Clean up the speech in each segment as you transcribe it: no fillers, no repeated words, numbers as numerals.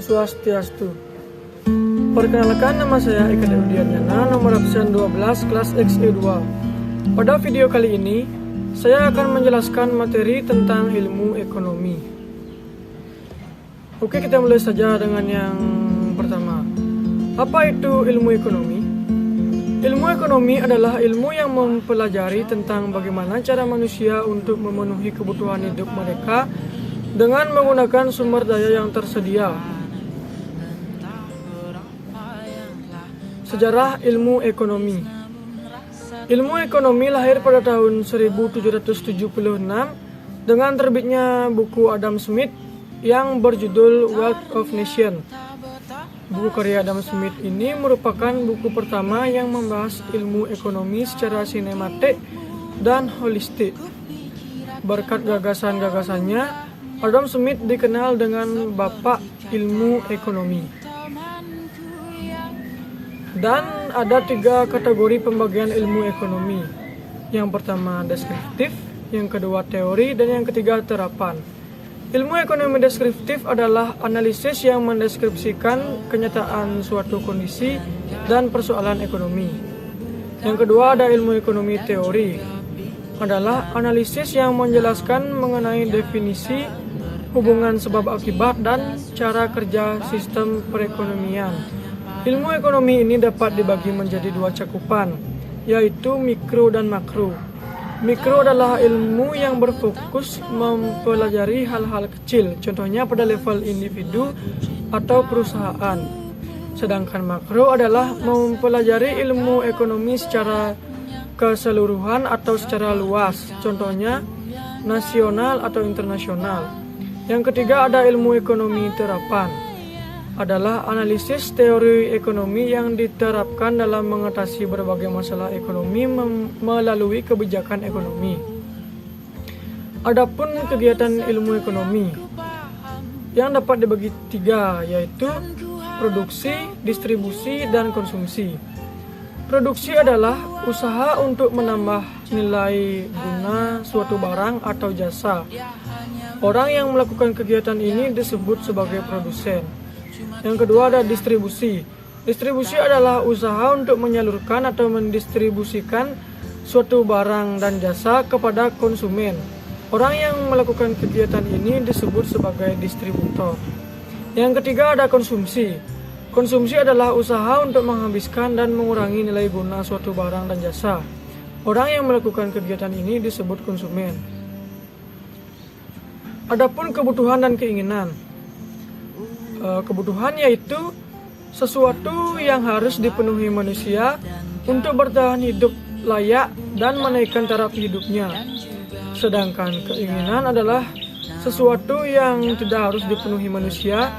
Swastiastu. Perkenalkan, nama saya Eka Dewidiana, nomor absen 12 kelas XE2. Pada video kali ini, saya akan menjelaskan materi tentang ilmu ekonomi. Oke, kita mulai saja dengan yang pertama. Apa itu ilmu ekonomi? Ilmu ekonomi adalah ilmu yang mempelajari tentang bagaimana cara manusia untuk memenuhi kebutuhan hidup mereka dengan menggunakan sumber daya yang tersedia. Sejarah ilmu ekonomi. Ilmu ekonomi lahir pada tahun 1776 dengan terbitnya buku Adam Smith yang berjudul Wealth of Nations. Buku karya Adam Smith ini merupakan buku pertama yang membahas ilmu ekonomi secara sinematik dan holistik. Berkat gagasan-gagasannya, Adam Smith dikenal dengan Bapak Ilmu Ekonomi. Dan ada 3 kategori pembagian ilmu ekonomi. Yang pertama deskriptif, yang kedua teori, dan yang ketiga terapan. Ilmu ekonomi deskriptif adalah analisis yang mendeskripsikan kenyataan suatu kondisi dan persoalan ekonomi. Yang kedua ada ilmu ekonomi teori, adalah analisis yang menjelaskan mengenai definisi, hubungan sebab akibat, dan cara kerja sistem perekonomian. Ilmu ekonomi ini dapat dibagi menjadi 2 cakupan, yaitu mikro dan makro. Mikro adalah ilmu yang berfokus mempelajari hal-hal kecil, contohnya pada level individu atau perusahaan. Sedangkan makro adalah mempelajari ilmu ekonomi secara keseluruhan atau secara luas, contohnya nasional atau internasional. Yang ketiga ada ilmu ekonomi terapan, adalah analisis teori ekonomi yang diterapkan dalam mengatasi berbagai masalah ekonomi melalui kebijakan ekonomi. Adapun kegiatan ilmu ekonomi yang dapat dibagi 3, yaitu produksi, distribusi, dan konsumsi. Produksi adalah usaha untuk menambah nilai guna suatu barang atau jasa. Orang yang melakukan kegiatan ini disebut sebagai produsen. Yang kedua ada distribusi. Distribusi adalah usaha untuk menyalurkan atau mendistribusikan suatu barang dan jasa kepada konsumen. Orang yang melakukan kegiatan ini disebut sebagai distributor. Yang ketiga ada konsumsi. Konsumsi adalah usaha untuk menghabiskan dan mengurangi nilai guna suatu barang dan jasa. Orang yang melakukan kegiatan ini disebut konsumen. Adapun kebutuhan dan keinginan. Kebutuhan yaitu sesuatu yang harus dipenuhi manusia untuk bertahan hidup layak dan menaikkan taraf hidupnya. Sedangkan keinginan adalah sesuatu yang tidak harus dipenuhi manusia.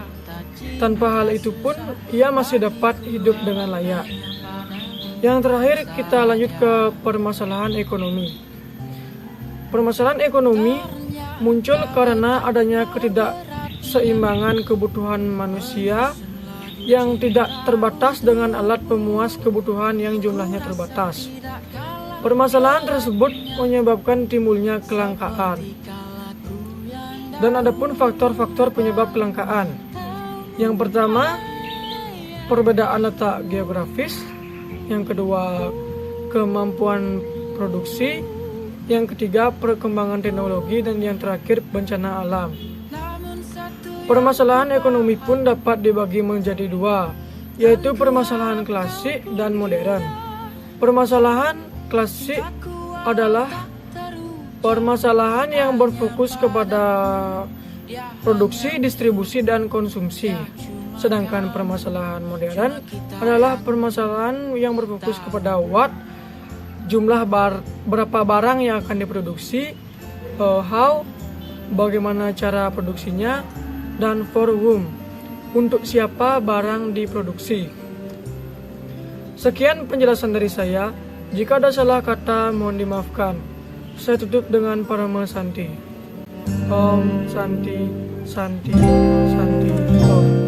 Tanpa hal itu pun ia masih dapat hidup dengan layak. Yang terakhir kita lanjut ke permasalahan ekonomi. Permasalahan ekonomi muncul karena adanya ketidakseimbangan kebutuhan manusia yang tidak terbatas dengan alat pemuas kebutuhan yang jumlahnya terbatas. Permasalahan tersebut menyebabkan timbulnya kelangkaan. Dan adapun faktor-faktor penyebab kelangkaan. Yang pertama, perbedaan letak geografis. Yang kedua, kemampuan produksi. Yang ketiga, perkembangan teknologi. Dan yang terakhir, bencana alam. Permasalahan ekonomi pun dapat dibagi menjadi 2, yaitu permasalahan klasik dan modern. Permasalahan klasik adalah permasalahan yang berfokus kepada produksi, distribusi, dan konsumsi. Sedangkan permasalahan modern adalah permasalahan yang berfokus kepada what, jumlah berapa barang yang akan diproduksi, how, bagaimana cara produksinya, dan for whom, untuk siapa barang diproduksi. Sekian penjelasan dari saya. Jika ada salah kata mohon dimaafkan. Saya tutup dengan Parama Santi. Om Santi, Santi, Santi, Om.